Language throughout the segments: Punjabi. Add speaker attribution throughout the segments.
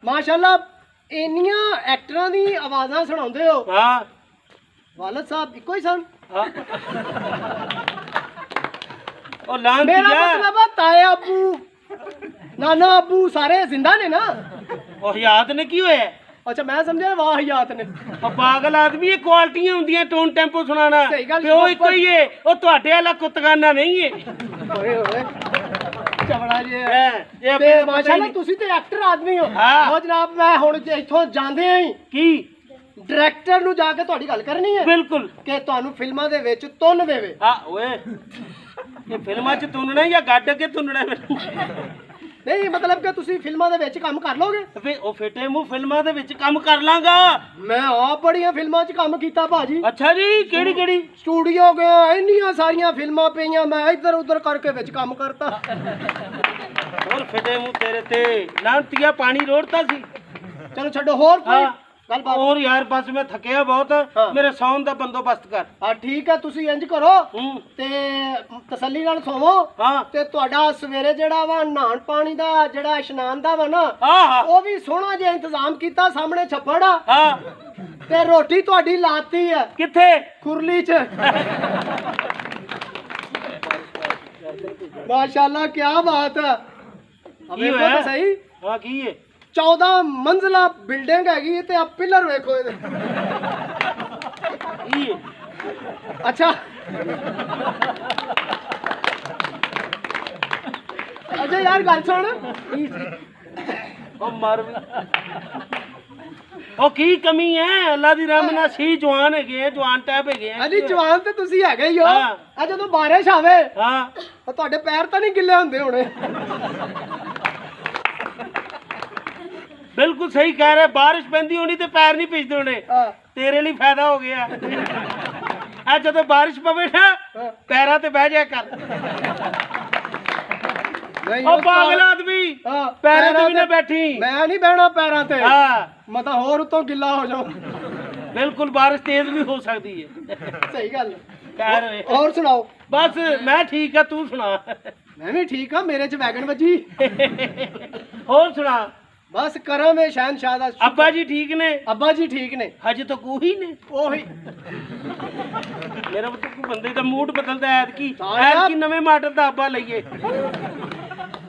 Speaker 1: माशाल्लाह इन्नियां एक्टरां दी आवाज़ां सुणाउंदे हो।
Speaker 2: हाँ
Speaker 1: वालिद साहब इक्को ही सन।
Speaker 2: हाँ ओ लान
Speaker 1: मेरा
Speaker 2: दिया
Speaker 1: मतलब है ताया अबू नाना अबू सारे जिंदा ने ना।
Speaker 2: ओ हयात ने की होया
Speaker 1: अच्छा मैं समझा वाह हयात ने।
Speaker 2: ओ पागल आदमी ये क्वालिटियां हुंदियां टोन टेंपो सुनाना
Speaker 1: सही गल
Speaker 2: ते ओ इक्को ही है ओ ਤੁਹਾਡੇ वाला कुतगाना नहीं है
Speaker 1: ओए ओए चवड़ा जी
Speaker 2: ਇਹ
Speaker 1: ते माशाल्लाह तुसी ते एक्टर आदमी हो।
Speaker 2: हाँ।
Speaker 1: ओ जनाब मैं हुण इथों ਜਾਂਦੇ ਆਂ ਹੀ
Speaker 2: की
Speaker 1: डायरेक्टर ਨੂੰ ਜਾ ਕੇ ਤੁਹਾਡੀ ਗੱਲ ਕਰਨੀ ਹੈ
Speaker 2: बिल्कुल
Speaker 1: ਕਿ ਤੁਹਾਨੂੰ ਫਿਲਮਾਂ ਦੇ ਵਿੱਚ ਤੁੰਨ ਦੇਵੇ।
Speaker 2: हाँ ओए ये फिल्मां च तुनना या गड्ड के तुनना
Speaker 1: ਨਹੀਂ ਮਤਲਬ ਕਿ ਤੁਸੀਂ ਫਿਲਮਾਂ ਦੇ ਵਿੱਚ ਕੰਮ ਕਰ ਲੋਗੇ।
Speaker 2: ਵੇ ਉਹ ਫੇਟੇ ਮੂੰਹ ਫਿਲਮਾਂ ਦੇ ਵਿੱਚ ਕੰਮ ਕਰ ਲਾਂਗਾ
Speaker 1: ਮੈਂ ਆਪ ਬੜੀਆਂ ਫਿਲਮਾਂ 'ਚ ਕੰਮ ਕੀਤਾ ਭਾਜੀ।
Speaker 2: ਅੱਛਾ ਜੀ ਕਿਹੜੀ ਕਿਹੜੀ
Speaker 1: ਸਟੂਡੀਓ ਗਿਆ ਇੰਨੀਆਂ ਸਾਰੀਆਂ ਫਿਲਮਾਂ ਪਈਆਂ ਮੈਂ ਇੱਧਰ ਉੱਧਰ ਕਰਕੇ ਵਿੱਚ ਕੰਮ ਕਰਤਾ।
Speaker 2: ਹੋਰ ਫੇਟੇ ਮੂੰਹ ਤੇਰੇ ਤੇ ਲਾਂਤੀਆ ਪਾਣੀ ਰੋੜਤਾ ਸੀ
Speaker 1: ਚਲੋ ਛੱਡੋ ਹੋਰ ਕੋਈ
Speaker 2: ਹਾਂ
Speaker 1: ਗੱਲਬਾਤ।
Speaker 2: ਹੋਰ ਯਾਰ ਬਸ ਮੈਂ ਥੱਕਿਆ ਬਹੁਤ ਮੇਰੇ ਸੌਣ ਦਾ ਬੰਦੋਬਸਤ ਕਰ
Speaker 1: ਹਾਂ ਠੀਕ ਹੈ ਤੁਸੀਂ ਇੰਜ ਕਰੋ
Speaker 2: ਹੂੰ
Speaker 1: ਤੇ ਤਸੱਲੀ ਨਾਲ ਸੋਵੋ
Speaker 2: ਹਾਂ
Speaker 1: ਤੇ ਤੁਹਾਡਾ ਸਵੇਰੇ ਜਿਹੜਾ ਵਾ ਨਹਾਣ ਪਾਣੀ ਦਾ ਜਿਹੜਾ ਇਸ਼ਨਾਨ ਦਾ ਵਾ ਨਾ
Speaker 2: ਹਾਂ ਹਾਂ
Speaker 1: ਉਹ ਵੀ ਸੋਹਣਾ ਜਿਹਾ ਇੰਤਜ਼ਾਮ ਕੀਤਾ ਸਾਹਮਣੇ ਛੱਪੜ ਆ
Speaker 2: ਹਾਂ
Speaker 1: ਤੇ ਰੋਟੀ ਤੁਹਾਡੀ ਲਾਤੀ ਹੈ
Speaker 2: ਕਿੱਥੇ
Speaker 1: ਕੁਰਲੀ 'ਚ। ਮਾਸ਼ਾਅੱਲਾ ਕੀ ਬਾਤ ਹੈ।
Speaker 2: ਕੀ
Speaker 1: ਵੇਖੋ
Speaker 2: ਹੋਇਆ?
Speaker 1: ਤਾਂ ਸਹੀ
Speaker 2: ਹਾਂ ਕੀ ਹੈ
Speaker 1: 14 ਮੰਜ਼ਲਾ ਬਿਲਡਿੰਗ ਹੈਗੀ ਤੇ ਆ ਪਿਲਰ ਵੇਖੋ ਇਹਦੇ।
Speaker 2: ਕੀ ਹੈ
Speaker 1: ਅੱਛਾ ਅੱਛਾ ਯਾਰ ਗੱਲ ਸੁਣ
Speaker 2: ਉਹ ਮਰ ਵੀ ਉਹ ਕੀ ਕਮੀ ਹੈ ਅੱਲਾ ਦੀ ਰਹਿਮਤ ਨਾਲ ਸੀ ਜਵਾਨ ਹੈਗੇ ਜਵਾਨ ਟੈਪ ਹੈਗੇ
Speaker 1: ਅਜੀ ਜਵਾਨ ਤੇ ਤੁਸੀਂ ਹੈਗੇ ਹੀ ਹੋ।
Speaker 2: ਹਾਂ।
Speaker 1: ਆ ਜਦੋਂ ਬਾਰਿਸ਼ ਆਵੇ
Speaker 2: ਹਾਂ
Speaker 1: ਤਾਂ ਤੁਹਾਡੇ ਪੈਰ ਤਾਂ ਨਹੀਂ ਗਿੱਲੇ ਹੁੰਦੇ ਹੋਣੇ।
Speaker 2: ਬਿਲਕੁਲ ਸਹੀ ਕਹਿ ਰਿਹਾ ਬਾਰਿਸ਼ ਪੈਂਦੀ ਹੋਣੀ ਤੇ ਪੈਰ ਨਹੀਂ ਭਿੱਜਦੇ ਹੋਣੇ
Speaker 1: ਹਾਂ
Speaker 2: ਤੇਰੇ ਲਈ ਫਾਇਦਾ ਹੋ ਗਿਆ ਆ ਜਦੋਂ ਬਾਰਿਸ਼ ਪਵੇ ਨਾ
Speaker 1: ਹਾਂ।
Speaker 2: ਪੈਰਾਂ ਤੇ ਬਹਿ ਜਾ ਕਰ
Speaker 1: ਨਹੀਂ
Speaker 2: ਉਹ ਪਾਗਲ ਆਦਮੀ
Speaker 1: ਹਾਂ,
Speaker 2: ਪੈਰਾਂ ਤੇ ਵੀ ਨਾ ਬੈਠੀ
Speaker 1: ਮੈਂ ਨਹੀਂ ਬਹਿਣਾ ਪੈਰਾਂ ਤੇ
Speaker 2: ਹਾਂ
Speaker 1: ਮੈਂ ਤਾਂ ਹੋਰ ਉਤੋਂ ਗਿੱਲਾ ਹੋ ਜਾਉ।
Speaker 2: ਬਿਲਕੁਲ ਬਾਰਿਸ਼ ਤੇਜ਼ ਵੀ ਹੋ ਸਕਦੀ ਹੈ
Speaker 1: ਸਹੀ ਗੱਲ
Speaker 2: ਕਹਿ ਰਹੇ
Speaker 1: ਹੋਰ ਸੁਣਾਓ।
Speaker 2: ਬਸ ਮੈਂ ਠੀਕ ਆ ਤੂੰ ਸੁਣਾ
Speaker 1: ਮੈਂ ਵੀ ਠੀਕ ਆ ਮੇਰੇ 'ਚ ਵੈਗਨ ਵੱਜੀ।
Speaker 2: ਹੋਰ ਸੁਣਾ
Speaker 1: ਬਸ ਕਰਮ ਹੈ ਸ਼ਹਿਨशाह ਦਾ।
Speaker 2: ਅੱਬਾ ਜੀ ਠੀਕ ਨੇ
Speaker 1: ਅੱਬਾ ਜੀ ਠੀਕ ਨੇ
Speaker 2: ਹਜੇ ਤਾਂ ਕੋਈ ਨੇ
Speaker 1: ਉਹੀ
Speaker 2: ਮੇਰਾ ਮਤਲਬ ਬੰਦੇ ਦਾ ਮੂਡ ਬਦਲਦਾ ਐਤਕੀ
Speaker 1: ਸਾਲਿਆ।
Speaker 2: ਐਤਕੀ ਨਵੇਂ ਮਾਡਲ ਦਾ ਅੱਬਾ ਲਈਏ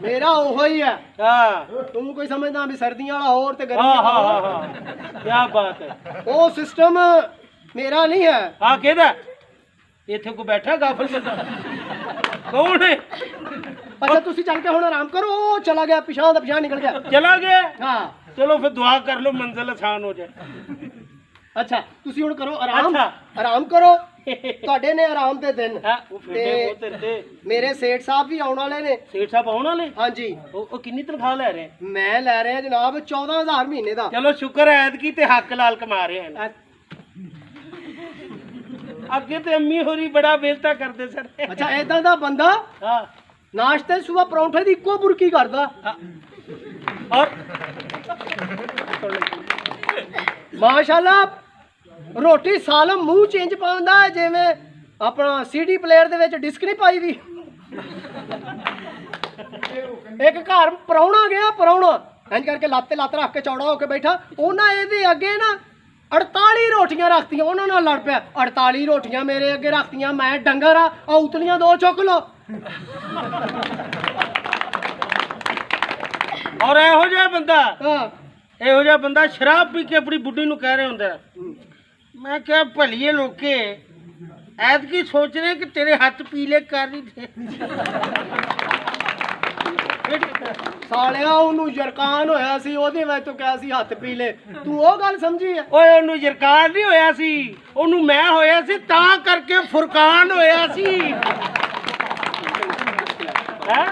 Speaker 1: ਮੇਰਾ ਉਹੋ ਹੀ ਹੈ।
Speaker 2: ਹਾਂ
Speaker 1: ਤੂੰ ਕੋਈ ਸਮਝਦਾ ਵੀ ਸਰਦੀਆਂ ਵਾਲਾ ਹੋਰ ਤੇ
Speaker 2: ਹਾਂ
Speaker 1: ਗਰਮੀਆਂ
Speaker 2: ਹਾਂ
Speaker 1: ਵਾਲਾ
Speaker 2: ਹਾਂ
Speaker 1: ਹੋਰ।
Speaker 2: ਹਾਂ ਕੀ ਬਾਤ ਹੈ
Speaker 1: ਉਹ ਸਿਸਟਮ ਮੇਰਾ ਨਹੀਂ ਹੈ।
Speaker 2: ਹਾਂ ਕਿਹਦਾ ਇੱਥੇ ਕੋ ਬੈਠਾ ਗਾਫਲ ਬੰਦਾ ਕੌਣ ਹੈ
Speaker 1: ਅੱਛਾ ਤੁਸੀਂ ਚੱਲ ਕੇ ਹੁਣ ਆਰਾਮ ਕਰੋ। ਉਹ ਚਲਾ ਗਿਆ ਪਿਛਾਂ ਦਾ ਪਿਛਾਂ ਨਿਕਲ ਗਿਆ।
Speaker 2: ਚਲਾ ਗਿਆ
Speaker 1: ਹਾਂ
Speaker 2: ਚਲੋ ਫਿਰ ਦੁਆ ਕਰ ਲਓ ਮੰਜ਼ਿਲ ਆਸਾਨ ਹੋ ਜਾਏ
Speaker 1: ਅੱਛਾ ਤੁਸੀਂ ਹੁਣ ਕਰੋ ਆਰਾਮ।
Speaker 2: ਅੱਛਾ।
Speaker 1: ਆਰਾਮ ਕਰੋ ਤੁਹਾਡੇ ਨੇ ਆਰਾਮ ਦੇ ਦਿਨ।
Speaker 2: ਹਾਂ ਉਹ ਫੇਟੇ ਉਹ ਤੇਰੇ ਤੇ
Speaker 1: ਮੇਰੇ ਸੇਠ ਸਾਹਿਬ ਵੀ ਆਉਣ ਵਾਲੇ ਨੇ।
Speaker 2: ਸੇਠ ਸਾਹਿਬ ਆਉਣ ਵਾਲੇ
Speaker 1: ਹਾਂਜੀ
Speaker 2: ਉਹ ਕਿੰਨੀ ਤਨਖਾਹ ਲੈ ਰਹੇ
Speaker 1: ਮੈਂ ਲੈ ਰਿਹਾ ਜਨਾਬ 14000 ਮਹੀਨੇ ਦਾ।
Speaker 2: ਚਲੋ ਸ਼ੁਕਰ ਹੈ ਐਤਕੀ ਤੇ ਹੱਕ ਲਾਲ ਕਮਾ ਰਹੇ ਹਨ ਅੱਗੇ ਤੇ ਅੰਮੀ ਹੋਰੀ ਬੜਾ ਬੇਇੱਜ਼ਤਾ ਕਰਦੇ ਸਨ
Speaker 1: ਅੱਛਾ ਏਦਾਂ ਦਾ ਬੰਦਾ
Speaker 2: ਹਾਂ
Speaker 1: ਨਾਸ਼ਤੇ ਸੁਬਹ ਪਰੌਂਠੇ ਦੀ ਇੱਕੋ ਬੁਰਕੀ ਕਰਦਾ।
Speaker 2: ਔਰ
Speaker 1: ਮਾਸ਼ਾਅੱਲਾ ਰੋਟੀ ਸਾਲਮ ਮੂੰਹ ਚੇਂਜ ਪਾਉਂਦਾ ਹੈ ਜਿਵੇਂ ਆਪਣਾ ਸੀਡੀ ਪਲੇਅਰ ਦੇ ਵਿੱਚ ਡਿਸਕ ਨਹੀਂ ਪਾਈ ਦੀ। ਇੱਕ ਘਰ ਪਰਾਉਣਾ ਗਿਆ ਪਰਾਉਣਾ ਇੰਜ ਕਰਕੇ ਲੱਤ ਤੇ ਲੱਤ ਰੱਖ ਕੇ ਚੌੜਾ ਹੋ ਕੇ ਬੈਠਾ। ਉਹਨਾਂ ਇਹਦੇ ਅੱਗੇ ਨਾ 48 ਰੋਟੀਆਂ ਰੱਖਤੀਆਂ। ਉਹਨਾਂ ਨਾਲ ਲੜ ਪਿਆ 48 ਰੋਟੀਆਂ ਮੇਰੇ ਅੱਗੇ ਰੱਖਤੀਆਂ ਮੈਂ ਡੰਗਰ ਆ ਉਤਲੀਆਂ ਦੋ ਚੁੱਕ ਲੋ।
Speaker 2: ਔਰ ਇਹੋ ਜਿਹਾ ਬੰਦਾ
Speaker 1: ਹਾਂ
Speaker 2: ਇਹੋ ਜਿਹਾ ਬੰਦਾ ਸ਼ਰਾਬ ਪੀ ਕੇ ਆਪਣੀ ਬੁੱਢੀ ਨੂੰ ਕਹਿ ਰਿਹਾ ਹੁੰਦਾ ਮੈਂ ਕਿਹਾ ਭਲੀਏ ਲੋਕੇ ਐਤਕੀ ਸੋਚ ਰਹੇ ਕਿ ਤੇਰੇ ਹੱਥ ਪੀਲੇ ਕਰ ਨਹੀਂ ਥੇ
Speaker 1: ਸਾਲਿਆ ਉਹਨੂੰ ਯਰਕਾਨ ਹੋਇਆ ਸੀ ਉਹਦੇ ਵਿੱਚ ਤੋਂ ਕਿਹਾ ਸੀ ਹੱਥ ਪੀ ਲੈ। ਤੂੰ ਉਹ ਗੱਲ ਸਮਝੀ ਆ।
Speaker 2: ਓਏ ਉਹਨੂੰ ਯਰਕਾਨ ਨਹੀਂ ਹੋਇਆ ਸੀ ਉਹਨੂੰ ਮੈਂ ਹੋਇਆ ਸੀ ਤਾਂ ਕਰਕੇ ਫੁਰਕਾਨ ਹੋਇਆ ਸੀ ਹੈ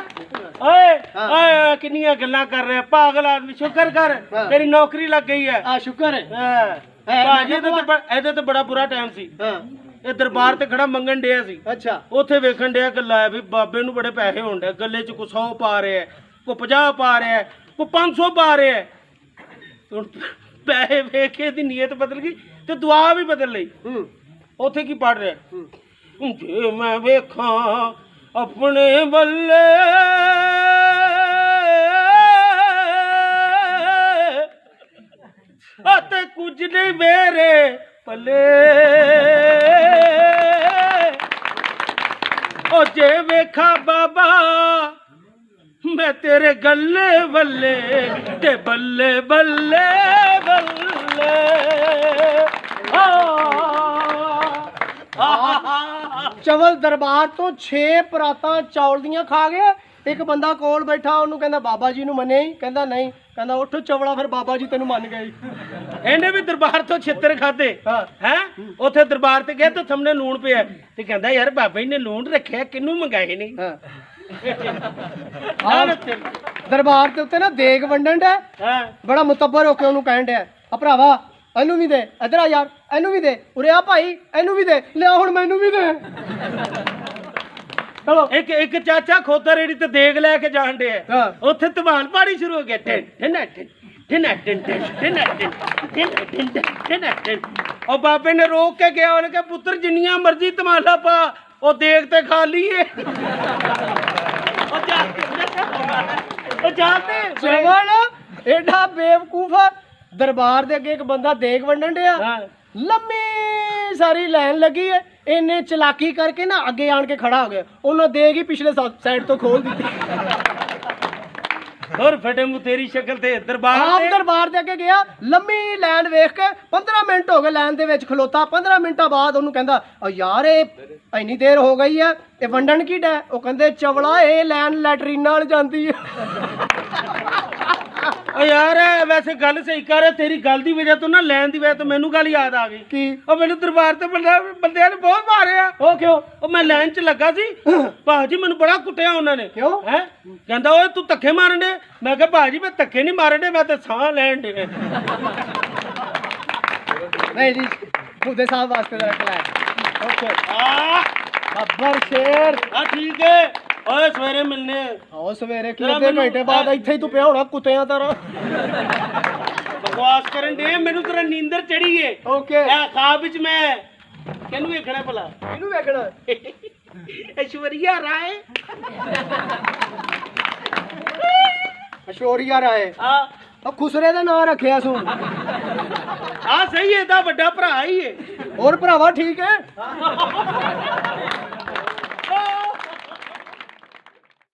Speaker 2: ਓਏ ਓਏ ਕਿੰਨੀਆਂ ਗੱਲਾਂ ਕਰ ਰਿਹਾ ਪਾਗਲ ਆਦਮੀ ਸ਼ੁਕਰ ਕਰ ਤੇਰੀ ਨੌਕਰੀ ਲੱਗ ਗਈ ਹੈ
Speaker 1: ਆ ਸ਼ੁਕਰ ਹੈ।
Speaker 2: ਹਾਂ ਭਾਜੀ ਇਹਦੇ ਤੇ ਬੜਾ ਬੁਰਾ ਟਾਈਮ ਸੀ।
Speaker 1: ਹਾਂ
Speaker 2: ਇਹ ਦਰਬਾਰ ਤੇ ਖੜਾ ਮੰਗਣ ਡਿਆ ਸੀ
Speaker 1: ਅੱਛਾ
Speaker 2: ਉੱਥੇ ਵੇਖਣ ਡਿਆ ਗੱਲਾਂ ਵੀ ਬਾਬੇ ਨੂੰ ਬੜੇ ਪੈਸੇ ਹੋਣ ਡਿਆ ਗੱਲੇ 'ਚ ਕੋ 100 ਪਾ ਰਿਹਾ ਕੋ 50 ਪਾ ਰਿਹਾ ਕੋ 500 ਪਾ ਰਿਹਾ ਹੁਣ ਪੈਸੇ ਵੇਖ ਕੇ ਦੀ ਨੀਅਤ ਬਦਲ ਗਈ ਤੇ ਦੁਆ ਵੀ ਬਦਲ ਲਈ ਉੱਥੇ ਕੀ ਪੜ ਰਿਹਾ ਜੇ ਮੈਂ ਵੇਖਾਂ ਆਪਣੇ ਬੱਲੇ ਤੇ ਕੁਝ ਨਹੀਂ ਮੇਰੇ ਪੱਲੇ ਉਹ ਜੇ ਵੇਖਾਂ ਬਾਬਾ ਮੈਂ ਤੇਰੇ ਗੱਲੇ ਬੱਲੇ ਤੇ ਬੱਲੇ ਬੱਲੇ ਬੱਲੇ
Speaker 1: ਚਵਲ ਦਰਬਾਰ ਤੋਂ 6 ਪਰਾਤਾਂ ਚੌਲ ਦੀਆਂ ਖਾ ਗਿਆ। ਇੱਕ ਬੰਦਾ ਕੋਲ ਬੈਠਾ ਉਹਨੂੰ ਕਹਿੰਦਾ ਬਾਬਾ ਜੀ ਨੂੰ ਮੰਨੇ ਹੀ? ਕਹਿੰਦਾ ਨਹੀਂ। ਕਹਿੰਦਾ ਉੱਠ ਚਵਲਾ, ਫਿਰ ਬਾਬਾ ਜੀ ਤੈਨੂੰ ਮੰਨ ਗਏ।
Speaker 2: ਇਹਨੇ ਵੀ ਦਰਬਾਰ ਤੋਂ ਛਿੱਤਰ ਖਾਦੇ ਹੈ। ਉੱਥੇ ਦਰਬਾਰ ਤੇ ਗਿਆ ਤੇ ਸਾਹਮਣੇ ਲੂਣ ਪਿਆ ਤੇ ਕਹਿੰਦਾ ਯਾਰ ਬਾਬਾ ਜੀ ਨੇ ਲੂਣ ਰੱਖਿਆ, ਕਿਹਨੂੰ ਮੰਗਾਏ ਨਹੀਂ।
Speaker 1: ਦਰਬਾਰ ਦੇ ਉੱਤੇ ਨਾ ਦੇਗ ਵੰਡਣ ਦਾ ਬੜਾ ਮੁਤੱਬਰ ਹੋ ਕੇ ਉਹਨੂੰ ਕਹਿਣ ਡਿਆ, ਆ ਭਰਾਵਾ ਇਹਨੂੰ ਵੀ ਦੇ, ਇੱਧਰ ਆ ਯਾਰ ਇਹਨੂੰ ਵੀ ਦੇ, ਉਰੇ ਆ ਭਾਈ ਇਹਨੂੰ ਵੀ ਦੇ, ਲਿਆ ਹੁਣ ਮੈਨੂੰ ਵੀ ਦੇ। ਚਲੋ
Speaker 2: ਇੱਕ ਚਾਚਾ ਖੋਤਾ ਰੇੜੀ ਤੇ ਦੇਗ ਲੈ ਕੇ ਜਾਣ ਡਿਆ, ਉੱਥੇ ਧਮਾਲ ਪਾਣੀ ਸ਼ੁਰੂ ਹੋ ਗਿਆ। ਉਹ ਬਾਬੇ ਨੇ ਰੋਕ ਕੇ ਗਿਆ, ਉਹਨੇ ਕਿਹਾ ਪੁੱਤਰ ਜਿੰਨੀਆਂ ਮਰਜ਼ੀ ਧਮਾਲਾ ਪਾ, ਉਹ ਦੇਗ ਤੇ ਖਾਲੀ ਏ। ਉਹ ਜਾਂਦੇ
Speaker 1: ਚਵਲ ਏਡਾ ਬੇਵਕੂਫ ਆ। ਦਰਬਾਰ ਦੇ ਅੱਗੇ ਇੱਕ ਬੰਦਾ ਦੇਗ ਵੰਡਣ ਡਿਆ, ਲੰਮੀ ਸਾਰੀ ਲਾਈਨ ਲੱਗੀ ਹੈ। ਇਹਨੇ ਚਲਾਕੀ ਕਰਕੇ ਨਾ ਅੱਗੇ ਆਣ ਕੇ ਖੜਾ ਹੋ ਗਿਆ, ਉਹਨਾਂ ਦੇਗ ਹੀ ਪਿਛਲੇ ਸਾਈਡ ਤੋਂ ਖੋਲ ਦਿੱਤੀ।
Speaker 2: ਹੋਰ ਫਟੇ ਮੂੰਹ ਤੇਰੀ ਸ਼ਕਲ ਤੇ
Speaker 1: ਦਰਬਾਰ ਦੇ ਅੱਗੇ ਗਿਆ, ਲੰਮੀ ਲਾਈਨ ਵੇਖ ਕੇ 15 ਮਿੰਟ ਹੋ ਗਏ ਲਾਈਨ ਦੇ ਵਿੱਚ ਖਲੋਤਾ। 15 ਮਿੰਟਾਂ ਬਾਅਦ ਉਹਨੂੰ ਕਹਿੰਦਾ ਯਾਰ ਇਹ ਇੰਨੀ ਦੇਰ ਹੋ ਗਈ ਹੈ, ਇਹ ਵੰਡਣ ਕੀ ਡੈ? ਉਹ ਕਹਿੰਦੇ ਚਵਲਾ ਇਹ ਲਾਈਨ ਲੈਟਰੀਨ ਨਾਲ ਜਾਂਦੀ ਹੈ।
Speaker 2: ਓ ਯਾਰ ਵੈਸੇ ਗੱਲ ਸਹੀ ਕਰ, ਤੇਰੀ ਗੱਲ ਦੀ ਵਜ੍ਹਾ ਤੋਂ ਨਾ ਲੈਣ ਦੀ ਵਜ੍ਹਾ ਤੋਂ ਮੈਨੂੰ ਗੱਲ ਯਾਦ ਆ ਗਈ।
Speaker 1: ਕੀ?
Speaker 2: ਉਹ ਮੈਨੂੰ ਦਰਬਾਰ ਤੇ ਬੰਦਿਆਂ ਨੇ ਬਹੁਤ ਮਾਰਿਆ।
Speaker 1: ਉਹ ਕਿਉਂ?
Speaker 2: ਉਹ ਮੈਂ ਲਾਈਨ 'ਚ ਲੱਗਾ ਸੀ, ਭਾਜੀ ਮੈਨੂੰ ਬੜਾ ਕੁੱਟਿਆ ਉਹਨਾਂ ਨੇ।
Speaker 1: ਕਿਉਂ?
Speaker 2: ਹੈ ਕਹਿੰਦਾ ਓਏ ਤੂੰ ਧੱਕੇ ਮਾਰਨ ਦੇ। ਮੈਂ ਕਿਹਾ ਭਾਜੀ ਮੈਂ ਧੱਕੇ ਨਹੀਂ ਮਾਰਨ ਦੇ, ਮੈਂ ਤੇ ਸਾਹ ਲੈਣ ਦੇ।
Speaker 1: ਨਹੀਂ ਜੀ ਖੁਦੇ ਸਾਹਿਬ ਵਾਸਤੇ ਰੱਖ ਲੈ।
Speaker 2: ਓਕੇ
Speaker 1: ਬੱਬਰ ਸ਼ੇਰ
Speaker 2: ਆ ਠੀਕ ਹੈ। ਓਏ ਸਵੇਰੇ ਮਿਲਨੇ
Speaker 1: ਆਓ ਸਵੇਰੇ ਕੀ ਅੱਧੇ ਘੰਟੇ ਬਾਅਦ ਇੱਥੇ ਹੀ ਤੂੰ ਪਿਆ ਹੋਣਾ ਕੁੱਤਿਆਂ ਤਰ੍ਹਾਂ।
Speaker 2: ਬਕਵਾਸ ਕਰਨ ਦੇ, ਮੈਨੂੰ ਤੇਰਾ ਨੀਂਦਰ ਚੜੀ ਏ।
Speaker 1: ਓਕੇ
Speaker 2: ਇਹ ਖਾਬ ਵਿੱਚ ਮੈਂ ਕਿਹਨੂੰ ਵੇਖਣਾ ਭਲਾ?
Speaker 1: ਇਹਨੂੰ ਵੇਖਣਾ
Speaker 2: ਐਸ਼ਵਰੀਆ ਰਾਏ।
Speaker 1: ਅਸ਼ੋਰੀਆ ਰਾਏ
Speaker 2: ਆ
Speaker 1: ਉਹ ਖੁਸਰੇ ਦਾ ਨਾਂ ਰੱਖਿਆ ਸੂ।
Speaker 2: ਸਹੀ ਹੈ, ਇਹਦਾ ਵੱਡਾ ਭਰਾ ਹੀ ਏ।
Speaker 1: ਹੋਰ ਭਰਾਵਾ ਠੀਕ ਹੈ।